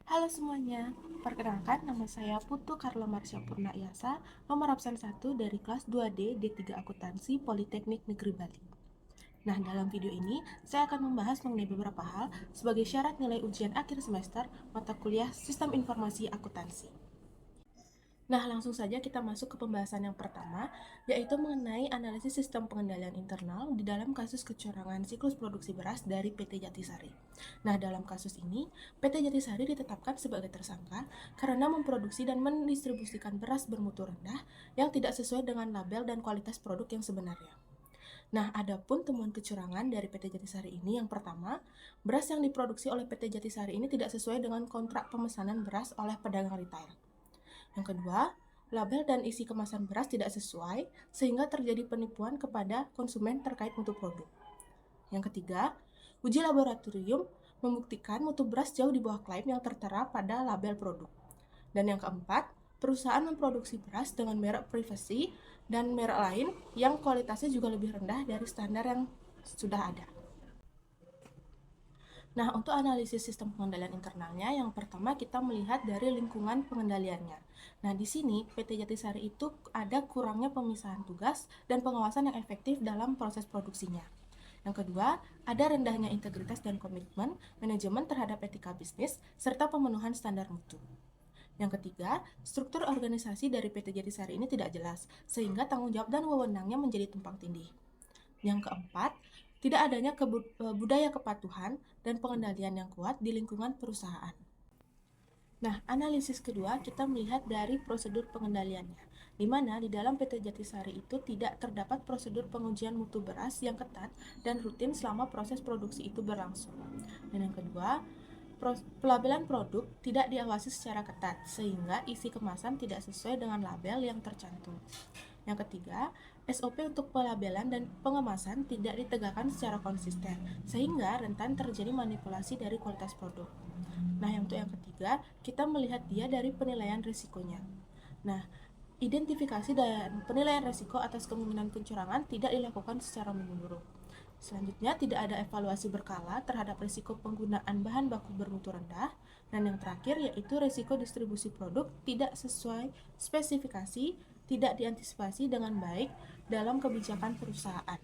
Halo semuanya, perkenalkan nama saya Putu Karlo Marsha Purnaiyasa, nomor absen 1 dari kelas 2D D3 Akuntansi Politeknik Negeri Bali. Nah, dalam video ini saya akan membahas mengenai beberapa hal sebagai syarat nilai ujian akhir semester mata kuliah Sistem Informasi Akuntansi. Nah, langsung saja kita masuk ke pembahasan yang pertama, yaitu mengenai analisis sistem pengendalian internal di dalam kasus kecurangan siklus produksi beras dari PT Jatisari. Nah, dalam kasus ini, PT Jatisari ditetapkan sebagai tersangka karena memproduksi dan mendistribusikan beras bermutu rendah yang tidak sesuai dengan label dan kualitas produk yang sebenarnya. Nah, adapun temuan kecurangan dari PT Jatisari ini yang pertama, beras yang diproduksi oleh PT Jatisari ini tidak sesuai dengan kontrak pemesanan beras oleh pedagang retail. Yang kedua, label dan isi kemasan beras tidak sesuai sehingga terjadi penipuan kepada konsumen terkait mutu produk. Yang ketiga, uji laboratorium membuktikan mutu beras jauh di bawah klaim yang tertera pada label produk. Dan yang keempat, perusahaan memproduksi beras dengan merek privasi dan merek lain yang kualitasnya juga lebih rendah dari standar yang sudah ada. Nah, untuk analisis sistem pengendalian internalnya, yang pertama kita melihat dari lingkungan pengendaliannya. Nah, di sini PT Jatisari itu ada kurangnya pemisahan tugas dan pengawasan yang efektif dalam proses produksinya. Yang kedua, ada rendahnya integritas dan komitmen manajemen terhadap etika bisnis serta pemenuhan standar mutu. Yang ketiga, struktur organisasi dari PT Jatisari ini tidak jelas, sehingga tanggung jawab dan wewenangnya menjadi tumpang tindih. Yang keempat, tidak adanya budaya kepatuhan dan pengendalian yang kuat di lingkungan perusahaan. Nah, analisis kedua kita melihat dari prosedur pengendaliannya, di mana di dalam PT Jatisari itu tidak terdapat prosedur pengujian mutu beras yang ketat dan rutin selama proses produksi itu berlangsung. Dan yang kedua, pelabelan produk tidak diawasi secara ketat, sehingga isi kemasan tidak sesuai dengan label yang tercantum. Yang ketiga, SOP untuk pelabelan dan pengemasan tidak ditegakkan secara konsisten, sehingga rentan terjadi manipulasi dari kualitas produk. Nah, untuk yang ketiga, kita melihat dia dari penilaian risikonya. Nah, identifikasi dan penilaian risiko atas kemungkinan pencurangan tidak dilakukan secara menyeluruh. Selanjutnya, tidak ada evaluasi berkala terhadap risiko penggunaan bahan baku bermutu rendah. Dan yang terakhir yaitu risiko distribusi produk tidak sesuai spesifikasi, tidak diantisipasi dengan baik dalam kebijakan perusahaan.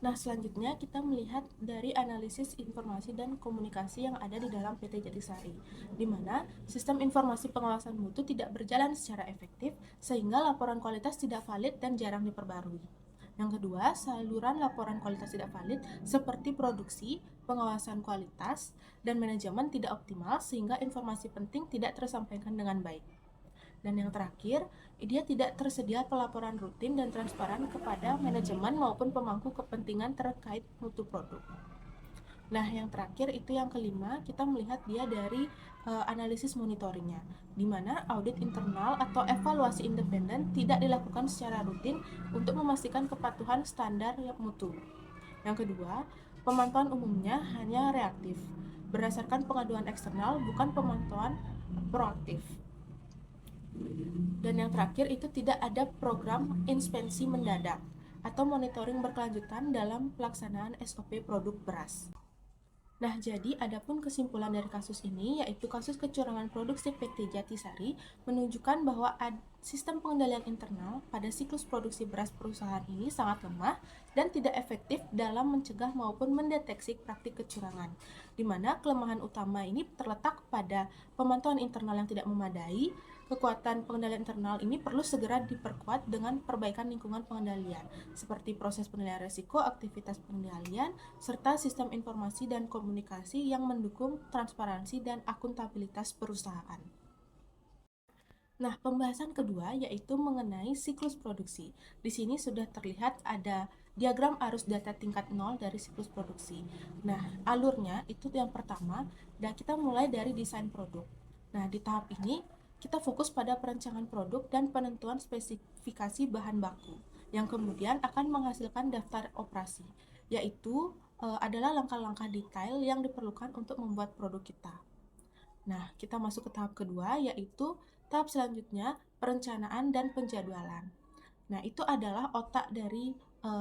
Nah, selanjutnya kita melihat dari analisis informasi dan komunikasi yang ada di dalam PT Jatisari, di mana sistem informasi pengawasan mutu tidak berjalan secara efektif, sehingga laporan kualitas tidak valid dan jarang diperbarui. Yang kedua, saluran laporan kualitas tidak valid seperti produksi, pengawasan kualitas, dan manajemen tidak optimal sehingga informasi penting tidak tersampaikan dengan baik. Dan yang terakhir, dia tidak tersedia pelaporan rutin dan transparan kepada manajemen maupun pemangku kepentingan terkait mutu produk. Nah, yang terakhir itu yang kelima, kita melihat dia dari analisis monitoringnya, di mana audit internal atau evaluasi independen tidak dilakukan secara rutin untuk memastikan kepatuhan standar mutu. Yang kedua, pemantauan umumnya hanya reaktif, berdasarkan pengaduan eksternal, bukan pemantauan proaktif. Dan yang terakhir itu tidak ada program inspeksi mendadak atau monitoring berkelanjutan dalam pelaksanaan SOP produk beras. Nah, jadi adapun kesimpulan dari kasus ini yaitu kasus kecurangan produksi PT Jatisari menunjukkan bahwa sistem pengendalian internal pada siklus produksi beras perusahaan ini sangat lemah dan tidak efektif dalam mencegah maupun mendeteksi praktik kecurangan, di mana kelemahan utama ini terletak pada pemantauan internal yang tidak memadai. Kekuatan pengendalian internal ini perlu segera diperkuat dengan perbaikan lingkungan pengendalian, seperti proses penilaian risiko, aktivitas pengendalian, serta sistem informasi dan komunikasi yang mendukung transparansi dan akuntabilitas perusahaan. Nah, pembahasan kedua yaitu mengenai siklus produksi. Di sini sudah terlihat ada diagram arus data tingkat 0 dari siklus produksi. Nah, alurnya itu yang pertama, dan kita mulai dari desain produk. Nah, di tahap ini kita fokus pada perencanaan produk dan penentuan spesifikasi bahan baku, yang kemudian akan menghasilkan daftar operasi, yaitu adalah langkah-langkah detail yang diperlukan untuk membuat produk kita. Nah, kita masuk ke tahap kedua, yaitu tahap selanjutnya perencanaan dan penjadwalan. Nah, itu adalah otak dari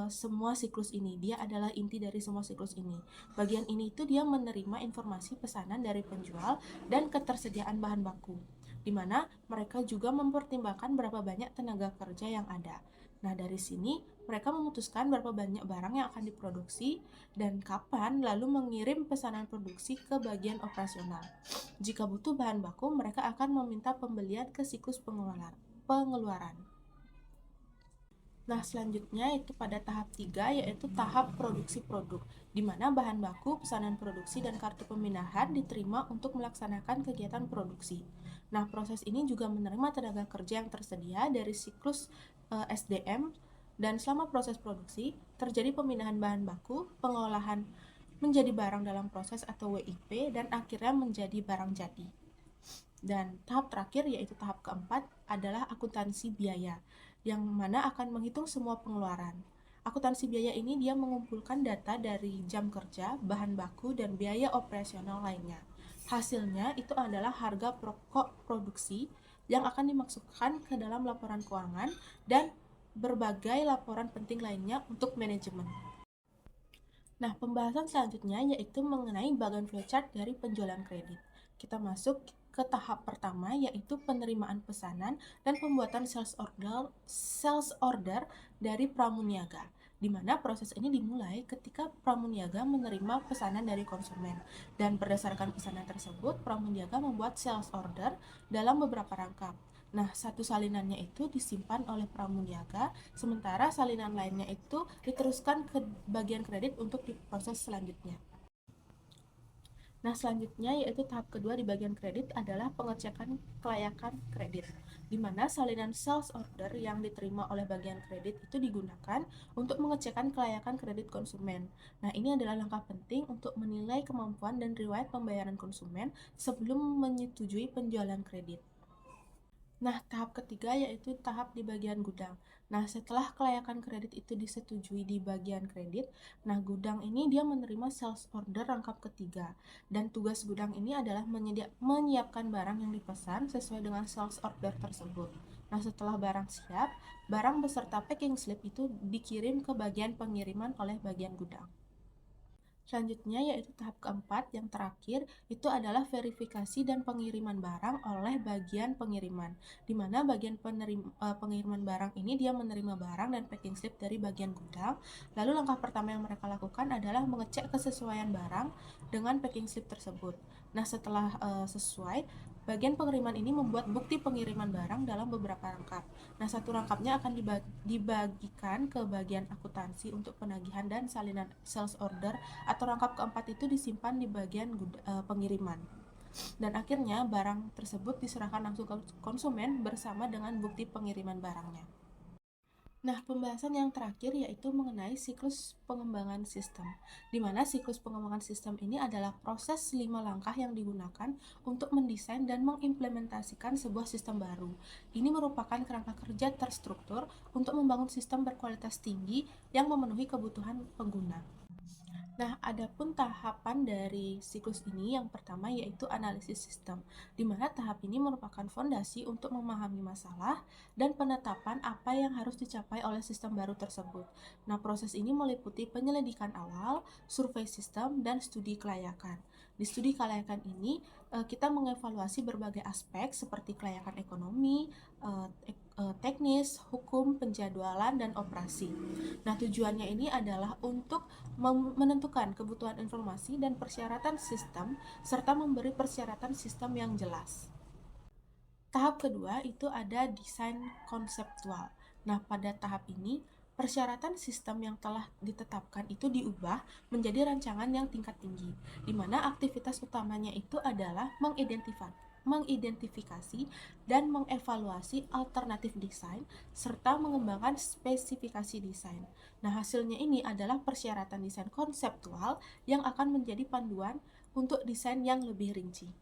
semua siklus ini. Dia adalah inti dari semua siklus ini. Bagian ini itu dia menerima informasi pesanan dari penjual dan ketersediaan bahan baku, di mana mereka juga mempertimbangkan berapa banyak tenaga kerja yang ada. Nah, dari sini mereka memutuskan berapa banyak barang yang akan diproduksi dan kapan, lalu mengirim pesanan produksi ke bagian operasional. Jika butuh bahan baku, mereka akan meminta pembelian ke siklus pengeluaran. Nah, selanjutnya itu pada tahap 3, yaitu tahap produksi produk, di mana bahan baku, pesanan produksi, dan kartu pemindahan diterima untuk melaksanakan kegiatan produksi. Nah, proses ini juga menerima tenaga kerja yang tersedia dari siklus SDM, dan selama proses produksi, terjadi pemindahan bahan baku, pengolahan menjadi barang dalam proses atau WIP, dan akhirnya menjadi barang jadi. Dan tahap terakhir yaitu tahap keempat adalah akuntansi biaya, yang mana akan menghitung semua pengeluaran. Akuntansi biaya ini dia mengumpulkan data dari jam kerja, bahan baku, dan biaya operasional lainnya. Hasilnya itu adalah harga pokok produksi yang akan dimasukkan ke dalam laporan keuangan dan berbagai laporan penting lainnya untuk manajemen. Nah, pembahasan selanjutnya yaitu mengenai bagian flowchart dari penjualan kredit. Kita masuk ke tahap pertama yaitu penerimaan pesanan dan pembuatan sales order dari pramuniaga, di mana proses ini dimulai ketika pramuniaga menerima pesanan dari konsumen, dan berdasarkan pesanan tersebut pramuniaga membuat sales order dalam beberapa rangkap. Nah, satu salinannya itu disimpan oleh pramuniaga, sementara salinan lainnya itu diteruskan ke bagian kredit untuk diproses selanjutnya. Nah, selanjutnya yaitu tahap kedua di bagian kredit adalah pengecekan kelayakan kredit, di mana salinan sales order yang diterima oleh bagian kredit itu digunakan untuk mengecekkan kelayakan kredit konsumen. Nah, ini adalah langkah penting untuk menilai kemampuan dan riwayat pembayaran konsumen sebelum menyetujui penjualan kredit. Nah, tahap ketiga yaitu tahap di bagian gudang. Nah, setelah kelayakan kredit itu disetujui di bagian kredit, nah gudang ini dia menerima sales order rangkap ketiga. Dan tugas gudang ini adalah menyiapkan barang yang dipesan sesuai dengan sales order tersebut. Nah, setelah barang siap, barang beserta packing slip itu dikirim ke bagian pengiriman oleh bagian gudang. Selanjutnya yaitu tahap keempat yang terakhir itu adalah verifikasi dan pengiriman barang oleh bagian pengiriman, di mana bagian pengiriman barang ini dia menerima barang dan packing slip dari bagian gudang. Lalu langkah pertama yang mereka lakukan adalah mengecek kesesuaian barang dengan packing slip tersebut. Nah, setelah sesuai, bagian pengiriman ini membuat bukti pengiriman barang dalam beberapa rangkap. Nah, satu rangkapnya akan dibagikan ke bagian akuntansi untuk penagihan dan salinan sales order, atau rangkap keempat itu disimpan di bagian pengiriman. Dan akhirnya barang tersebut diserahkan langsung ke konsumen bersama dengan bukti pengiriman barangnya. Nah, pembahasan yang terakhir yaitu mengenai siklus pengembangan sistem, di mana siklus pengembangan sistem ini adalah proses 5 langkah yang digunakan untuk mendesain dan mengimplementasikan sebuah sistem baru. Ini merupakan kerangka kerja terstruktur untuk membangun sistem berkualitas tinggi yang memenuhi kebutuhan pengguna. Nah, adapun tahapan dari siklus ini yang pertama yaitu analisis sistem, di mana tahap ini merupakan fondasi untuk memahami masalah dan penetapan apa yang harus dicapai oleh sistem baru tersebut. Nah, proses ini meliputi penyelidikan awal, survei sistem, dan studi kelayakan. Di studi kelayakan ini, kita mengevaluasi berbagai aspek seperti kelayakan ekonomi, teknis, hukum, penjadwalan, dan operasi. Nah, tujuannya ini adalah untuk menentukan kebutuhan informasi dan persyaratan sistem, serta memberi persyaratan sistem yang jelas. Tahap kedua itu ada desain konseptual. Nah, pada tahap ini, persyaratan sistem yang telah ditetapkan itu diubah menjadi rancangan yang tingkat tinggi, di mana aktivitas utamanya itu adalah mengidentifikasi dan mengevaluasi alternatif desain, serta mengembangkan spesifikasi desain. Nah, hasilnya ini adalah persyaratan desain konseptual yang akan menjadi panduan untuk desain yang lebih rinci.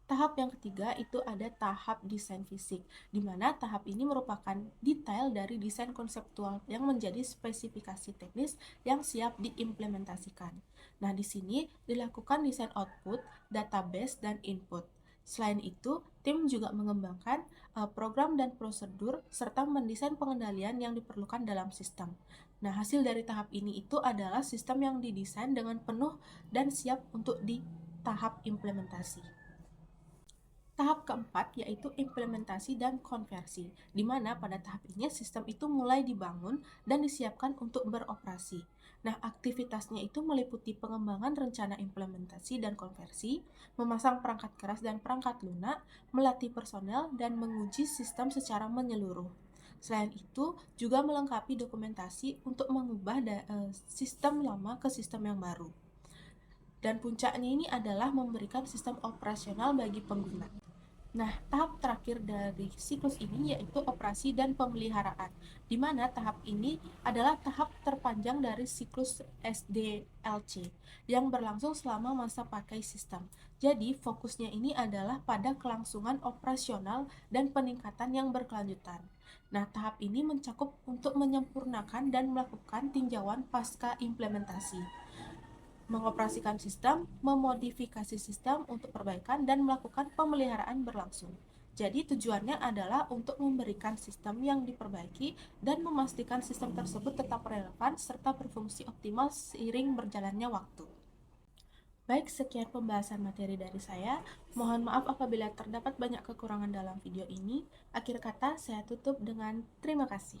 Tahap yang ketiga itu ada tahap desain fisik, di mana tahap ini merupakan detail dari desain konseptual yang menjadi spesifikasi teknis yang siap diimplementasikan. Nah, di sini dilakukan desain output, database, dan input. Selain itu, tim juga mengembangkan program dan prosedur serta mendesain pengendalian yang diperlukan dalam sistem. Nah, hasil dari tahap ini itu adalah sistem yang didesain dengan penuh dan siap untuk di tahap implementasi. Tahap keempat yaitu implementasi dan konversi, di mana pada tahap ini sistem itu mulai dibangun dan disiapkan untuk beroperasi. Nah, aktivitasnya itu meliputi pengembangan rencana implementasi dan konversi, memasang perangkat keras dan perangkat lunak, melatih personel, dan menguji sistem secara menyeluruh. Selain itu, juga melengkapi dokumentasi untuk mengubah sistem lama ke sistem yang baru. Dan puncaknya ini adalah memberikan sistem operasional bagi pengguna. Nah, tahap terakhir dari siklus ini yaitu operasi dan pemeliharaan, di mana tahap ini adalah tahap terpanjang dari siklus SDLC yang berlangsung selama masa pakai sistem. Jadi, fokusnya ini adalah pada kelangsungan operasional dan peningkatan yang berkelanjutan. Nah, tahap ini mencakup untuk menyempurnakan dan melakukan tinjauan pasca implementasi, mengoperasikan sistem, memodifikasi sistem untuk perbaikan, dan melakukan pemeliharaan berlangsung. Jadi tujuannya adalah untuk memberikan sistem yang diperbaiki dan memastikan sistem tersebut tetap relevan serta berfungsi optimal seiring berjalannya waktu. Baik, sekian pembahasan materi dari saya. Mohon maaf apabila terdapat banyak kekurangan dalam video ini. Akhir kata, saya tutup dengan terima kasih.